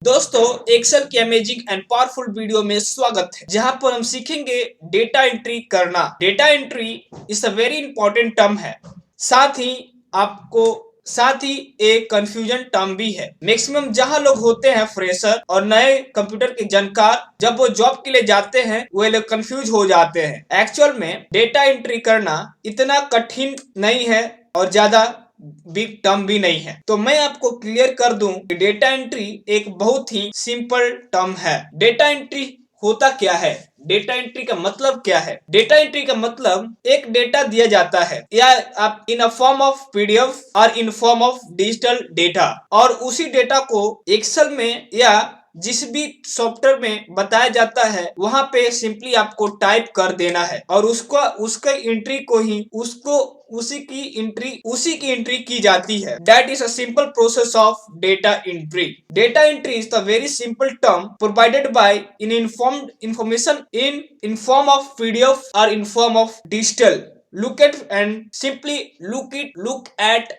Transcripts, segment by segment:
दोस्तों, एक्सेल की amazing and powerful video में स्वागत है, जहां पर हम सीखेंगे डेटा एंट्री करना। Data entry is a very important term है। साथ ही एक कंफ्यूजन टर्म भी है। मैक्सिमम जहां लोग होते हैं फ्रेशर और नए कंप्यूटर के जानकार, जब वो जॉब के लिए जाते हैं वो लोग कंफ्यूज हो जाते हैं। एक्चुअल में डेटा एंट्री करना इतना कठिन नहीं है और ज्यादा बिग टर्म भी नहीं है। तो मैं आपको क्लियर कर दूं कि डेटा एंट्री एक बहुत ही सिंपल टर्म है। डेटा एंट्री होता क्या है, डेटा एंट्री का मतलब क्या है? डेटा एंट्री का मतलब एक डेटा दिया जाता है, या आप इन अ फॉर्म ऑफ पीडीएफ और in form of digital data, और उसी डेटा को एक्सेल में या जिस भी सॉफ्टवेयर में बताया जाता है वहां पे सिंपली आपको टाइप कर देना है और उसका एंट्री को ही उसी की एंट्री की जाती है। That is a simple process of data entry. Data entry is the very simple term provided by in informed information in form of PDF और in form of digital. Look at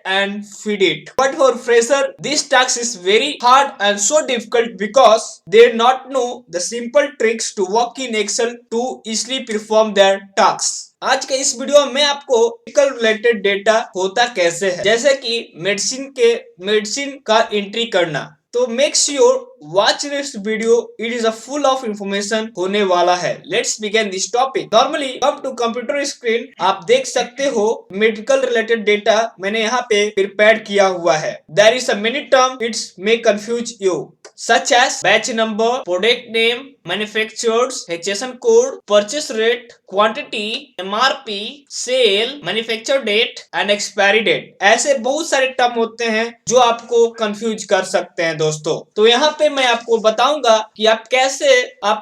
and feed it. But for fresher, this task is very hard and so difficult because they not know the simple tricks to work in Excel to easily perform their tasks. आज के इस video में मैं आपको medical related data होता कैसे है, जैसे कि मेडिसिन का एंट्री करना। तो make sure watch this video, it is a full of information होने वाला है। Let's begin this topic. Normally come to computer screen, आप देख सकते हो मेडिकल रिलेटेड डेटा मैंने यहाँ पे प्रिपेयर किया हुआ है। There is a many term it's may confuse you, such as batch number, product name, manufacturers, HSN code, purchase rate, quantity, MRP, sale, manufacture date and expiry date। ऐसे बहुत सारे term होते हैं जो आपको कंफ्यूज कर सकते हैं दोस्तों। तो यहाँ पे मैं आपको बताऊंगा कि आप कैसे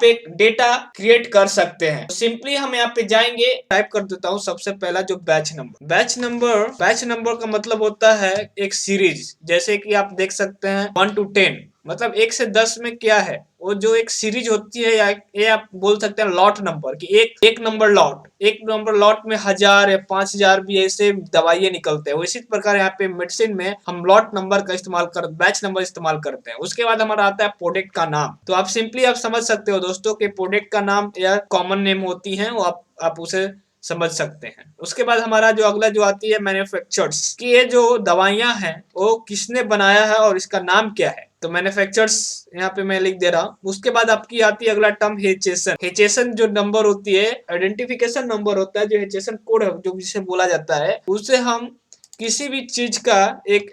एक डेटा क्रिएट कर सकते हैं। तो सिंपली हम यहाँ पे जाएंगे, टाइप कर देता हूँ सबसे पहला जो बैच नंबर का मतलब होता है एक सीरीज। जैसे कि आप देख सकते हैं 1 to 10, मतलब 1 से 10 में क्या है, वो जो एक सीरीज होती है, या ये आप बोल सकते हैं लॉट नंबर की एक नंबर लॉट में 1000 या 5000 भी ऐसे दवाइयां निकलते हैं। इसी प्रकार यहाँ पे मेडिसिन में हम लॉट नंबर का बैच नंबर इस्तेमाल करते हैं। उसके बाद हमारा आता है प्रोडक्ट का नाम। तो आप सिंपली आप समझ सकते हो दोस्तों कि प्रोडक्ट का नाम या कॉमन नेम होती है, वो आप उसे समझ सकते हैं। उसके बाद हमारा जो अगला जो आती है मैन्युफैक्चरर्स की, ये जो दवाइयां हैं वो किसने बनाया है और इसका नाम क्या है। तो मैन्युफैक्चरर्स यहाँ पे मैं लिख दे रहा हूँ। उसके बाद आपकी आती है अगला टर्म हेचेसन जो नंबर होती है, आइडेंटिफिकेशन नंबर होता है, जो हेचेसन कोड है जो जिसे बोला जाता है, उससे हम किसी भी चीज का एक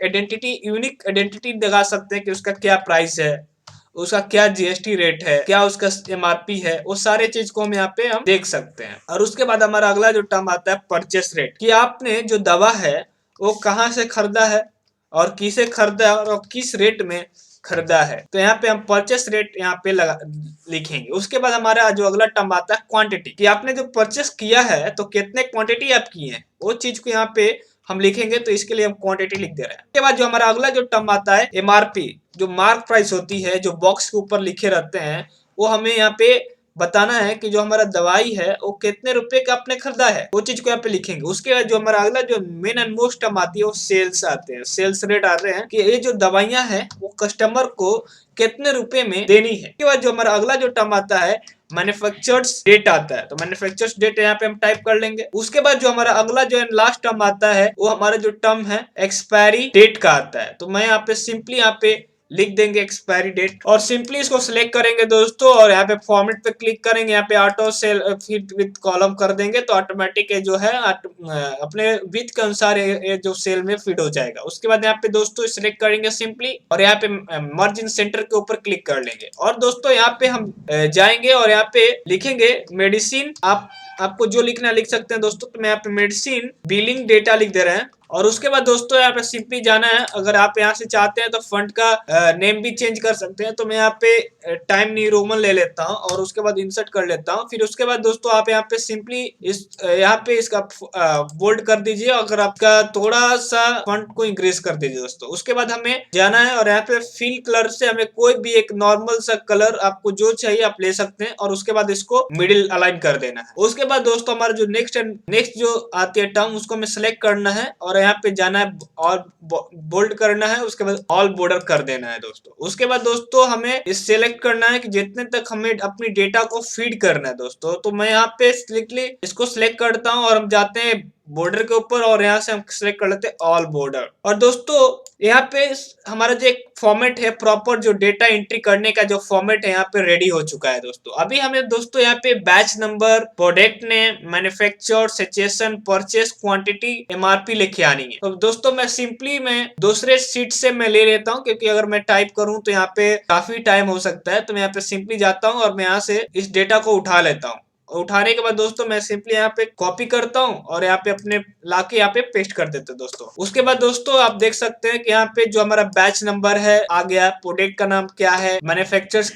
यूनिक आइडेंटिटी लगा सकते हैं कि उसका क्या प्राइस है, उसका क्या जीएसटी रेट है, क्या उसका एमआरपी है, वो सारे चीज को हम यहाँ पे हम देख सकते हैं। और उसके बाद हमारा अगला जो टर्म आता है परचेस रेट, कि आपने जो दवा है वो कहाँ से खरीदा है और किसे खरीदा है और किस रेट में खरीदा है। तो यहाँ पे हम परचेस रेट यहाँ पे लिखेंगे। उसके बाद हमारा जो अगला टर्म आता है क्वांटिटी, कि आपने जो परचेस किया है तो कितने क्वांटिटी आप किए हैं, वो चीज को यहाँ पे हम लिखेंगे। तो इसके लिए हम क्वांटिटी लिख दे रहे हैं। उसके बाद जो हमारा अगला जो टर्म आता है एमआरपी, जो मार्क प्राइस होती है, जो बॉक्स के ऊपर लिखे रहते हैं, वो हमें यहाँ पे बताना है कि जो हमारा दवाई है वो कितने रुपए का आपने खरीदा है, वो चीज को यहाँ पे लिखेंगे। उसके बाद जो हमारा अगला जो मेन एंड मोस्ट टर्म आती है वो सेल्स आते हैं, सेल्स रेट आते हैं, कि ये जो दवाइयां हैं वो कस्टमर को कितने रुपए में देनी है। उसके बाद जो हमारा अगला जो टर्म आता है मैन्युफैक्चर्स डेट आता है, तो मैन्युफैक्चर्स डेट यहाँ पे हम टाइप कर लेंगे। उसके बाद जो हमारा अगला जो लास्ट टर्म आता है वो हमारा जो टर्म है एक्सपायरी डेट का आता है। तो मैं यहाँ पे सिंपली यहाँ पे लिख देंगे एक्सपायरी डेट, और सिंपली इसको सिलेक्ट करेंगे दोस्तों, और यहाँ पे फॉर्मेट पे क्लिक करेंगे। यहाँ पे auto cell fit with column कर देंगे तो ऑटोमेटिक जो है अपने विथ के अनुसार ये जो सेल में फिट हो जाएगा। उसके बाद यहाँ पे दोस्तों सिलेक्ट करेंगे सिंपली, और यहाँ पे मर्ज इन सेंटर के ऊपर क्लिक कर लेंगे। और दोस्तों यहाँ पे हम जाएंगे और यहाँ पे लिखेंगे मेडिसिन। आपको जो लिखना लिख सकते हैं दोस्तों। तो मैं यहाँ पे मेडिसिन बिलिंग डेटा लिख दे रहे हैं। और उसके बाद दोस्तों यहाँ पे सिंपली जाना है। अगर आप यहाँ से चाहते हैं तो फंड का नेम भी चेंज कर सकते हैं। तो मैं यहाँ पे टाइम न्यू रोमन ले लेता हूँ और उसके बाद इंसर्ट कर लेता हूँ। फिर उसके बाद दोस्तों आप यहाँ पे सिंपली यहाँ पे इसका बोल्ड कर दीजिए, अगर आपका थोड़ा सा फंड को इंक्रीज कर दीजिए दोस्तों। उसके बाद हमें जाना है और यहाँ पे फिल कलर से हमें कोई भी एक नॉर्मल सा कलर आपको जो चाहिए आप ले सकते हैं, और उसके बाद इसको मिडिल अलाइन कर देना है। उसके बाद दोस्तों हमारा जो नेक्स्ट जो आती है टर्म उसको हमें सेलेक्ट करना है, और और यहाँ पे जाना है और बोल्ड करना है, उसके बाद ऑल बॉर्डर कर देना है दोस्तों। उसके बाद दोस्तों हमें इस सेलेक्ट करना है कि जितने तक हमें अपनी डेटा को फीड करना है दोस्तों। तो मैं यहाँ पे स्ट्रिक्टली इसको सिलेक्ट करता हूँ और हम जाते हैं बॉर्डर के ऊपर और यहाँ से हम सिलेक्ट कर लेते हैं ऑल बॉर्डर। और दोस्तों यहाँ पे हमारा जो एक फॉर्मेट है, प्रॉपर जो डेटा एंट्री करने का जो फॉर्मेट है यहाँ पे रेडी हो चुका है दोस्तों। अभी हमें दोस्तों यहाँ पे batch number, product name, manufacture, situation, purchase, quantity, MRP लेके आनी है। तो दोस्तों मैं दूसरे सीट से मैं ले लेता हूँ, क्योंकि अगर मैं टाइप करूँ तो यहाँ पे काफी टाइम हो सकता है। तो मैं यहाँ पे सिंपली जाता हूँ और मैं यहाँ से इस डेटा को उठा लेता हूँ। उठाने के बाद दोस्तों मैं सिंपली यहाँ पे कॉपी करता हूँ और यहाँ पे अपने लाके यहाँ पे पेस्ट कर देते हैं दोस्तों। उसके बाद दोस्तों आप देख सकते हैं कि यहाँ पे जो हमारा बैच नंबर है आ गया, प्रोडक्ट का नाम क्या है, मैन्युफैक्चरर्स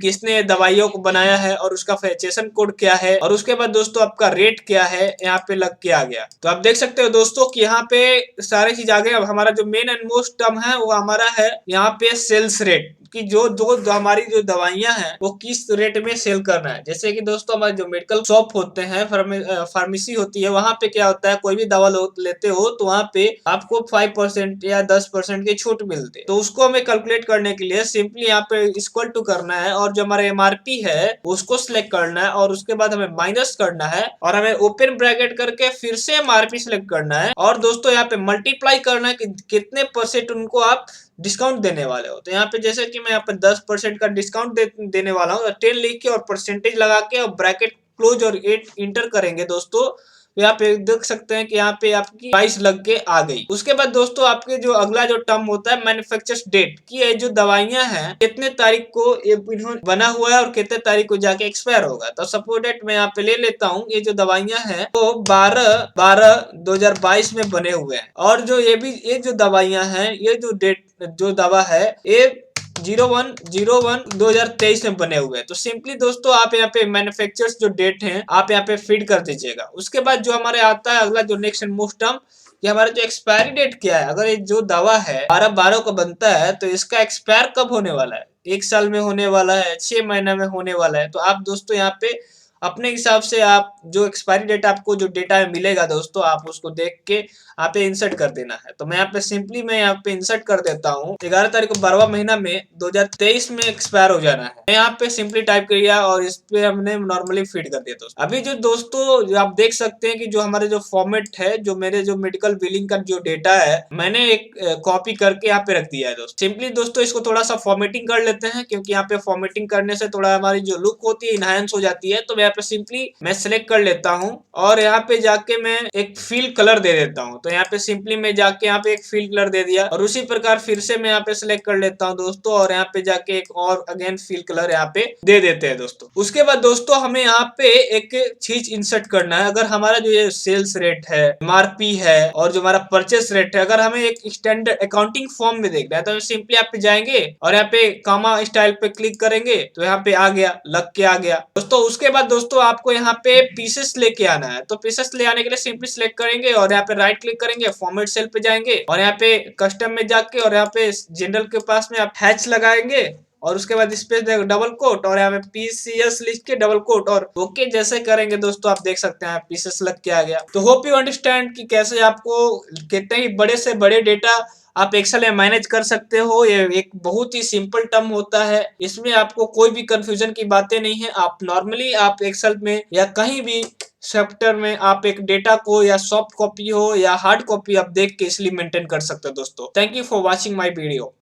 किसने दवाइयों को बनाया है और उसका फैक्चरेशन कोड क्या है, और उसके बाद दोस्तों आपका रेट क्या है यहाँ पे लग के आ गया। तो आप देख सकते हो दोस्तों कि यहाँ पे सारी चीज आ गई। अब हमारा जो मेन एंड मोस्ट टर्म है वो हमारा है यहाँ पे सेल्स रेट, कि जो हमारी जो दवाइयां हैं वो किस रेट में सेल करना है। जैसे कि दोस्तों हमारे जो मेडिकल शॉप होते हैं, फार्मेसी होती है, वहां पे क्या होता है, कोई भी दवा लेते हो तो वहां पे आपको 5% या 10% की छूट मिलती है। तो उसको हमें कैलकुलेट करने के लिए सिंपली यहाँ पे इक्वल टू करना है और जो हमारा एमआरपी है उसको सिलेक्ट करना है और उसके बाद हमें माइनस करना है और हमें ओपन ब्रैकेट करके फिर से एमआरपी सिलेक्ट करना है और दोस्तों यहाँ पे मल्टीप्लाई करना है कि कितने परसेंट उनको आप डिस्काउंट देने वाले हो। तो यहाँ पे जैसे कि मैं यहाँ पे 10% का डिस्काउंट देने वाला हूँ, 10 लिख के और परसेंटेज लगा के और ब्रैकेट क्लोज और 8 इंटर करेंगे दोस्तों। तो यहाँ पे देख सकते हैं कि यहाँ पे आपकी प्राइस लग के आ गई। उसके बाद दोस्तों आपके जो अगला जो टर्म होता है मैन्युफैक्चरर्स डेट, कि ये जो दवाइयां हैं कितने तारीख को ये बना हुआ है और कितने तारीख को जाके एक्सपायर होगा। तो सपोज डेट मैं यहाँ पे ले लेता हूँ, ये जो दवाइयां हैं वो 12/12/2022 में बने हुए हैं और जो ये जो दवाइयां हैं, ये जो डेट जो दवा है ये 01/01/2023 में बने हुए हैं। तो सिंपली दोस्तों आप यहाँ पे मैन्युफैक्चरर्स जो डेट है आप यहाँ पे फीड कर दीजिएगा। उसके बाद जो हमारे आता है अगला जो नेक्स्ट एंड मोस्ट टर्म, कि हमारा जो एक्सपायरी डेट क्या है। अगर ये जो दवा है 12/12 को बनता है तो इसका एक्सपायर कब होने वाला है, 1 साल में होने वाला है, 6 महीना में होने वाला है। तो आप दोस्तों यहाँ पे अपने हिसाब से आप जो एक्सपायरी डेट आपको जो डेटा में मिलेगा दोस्तों आप उसको देख के यहाँ पे इंसर्ट कर देना है। तो मैं यहाँ पे सिंपली मैं यहाँ पे इंसर्ट कर देता हूँ 11 तारीख को 12वां महीना में 2023 में एक्सपायर हो जाना है। मैं यहाँ पे सिंपली टाइप किया और इस पे हमने नॉर्मली फीड कर दिया दोस्तों। अभी जो दोस्तों जो आप देख सकते हैं कि जो हमारे जो फॉर्मेट है, जो मेरे जो मेडिकल बिलिंग का जो डेटा है मैंने एक कॉपी करके यहाँ पे रख दिया है दोस्तों। सिंपली दोस्तों इसको थोड़ा सा फॉर्मेटिंग कर लेते हैं, क्योंकि यहाँ पे फॉर्मेटिंग करने से थोड़ा हमारी जो लुक होती है इनहांस हो जाती है। तो मैं यहाँ पे सिंपली मैं सिलेक्ट कर लेता हूँ और यहाँ पे जाके मैं एक फील कलर दे देता हूँ। तो यहाँ पे सिंपली मैं जाके यहाँ पे एक फील कलर दे दिया और उसी प्रकार फिर से मैं यहाँ पे सिलेक्ट कर लेता हूँ दोस्तों और यहाँ पे जाके एक और अगेन फील कलर यहाँ पे दे देते हैं दोस्तों। उसके बाद दोस्तों हमें यहाँ पे एक चीज इंसर्ट करना है। अगर हमारा जो ये सेल्स रेट है, एमआरपी है और जो हमारा परचेस रेट है, अगर हमें एक स्टैंडर्ड अकाउंटिंग फॉर्म में देखना है तो सिंपली यहाँ पे जाएंगे और यहाँ पे कामा स्टाइल पे क्लिक करेंगे तो यहाँ पे आ गया, लग के आ गया दोस्तों। उसके बाद दोस्तों आपको यहाँ पे पीसेस लेके आना है। तो पीसेस ले आने के लिए सिंपली सिलेक्ट करेंगे और यहाँ पे राइट क्लिक करेंगे, फॉर्मेट सेल पे जाएंगे और यहाँ पे कस्टम में जाके और यहाँ पे जनरल के पास में आप हैच लगाएंगे और उसके बाद इस पे डबल कोट और यहाँ पे पीसीएस लिख के डबल कोट और ओके जैसे करेंगे दोस्तों आप देख सकते हैं पीसेस लग के आ गया। तो होप यू अंडरस्टैंड कि कैसे आपको कितने ही बड़े से बड़े डेटा आप एक्सेल में मैनेज कर सकते हो। ये एक बहुत ही सिंपल टर्म होता है, इसमें आपको कोई भी कंफ्यूजन की बातें नहीं है। आप नॉर्मली आप एक्सेल में या कहीं भी सॉफ्टवेयर में आप एक डेटा को या सॉफ्ट कॉपी हो या हार्ड कॉपी आप देख के इसलिए मेंटेन कर सकते हो दोस्तों। Thank you for watching my video.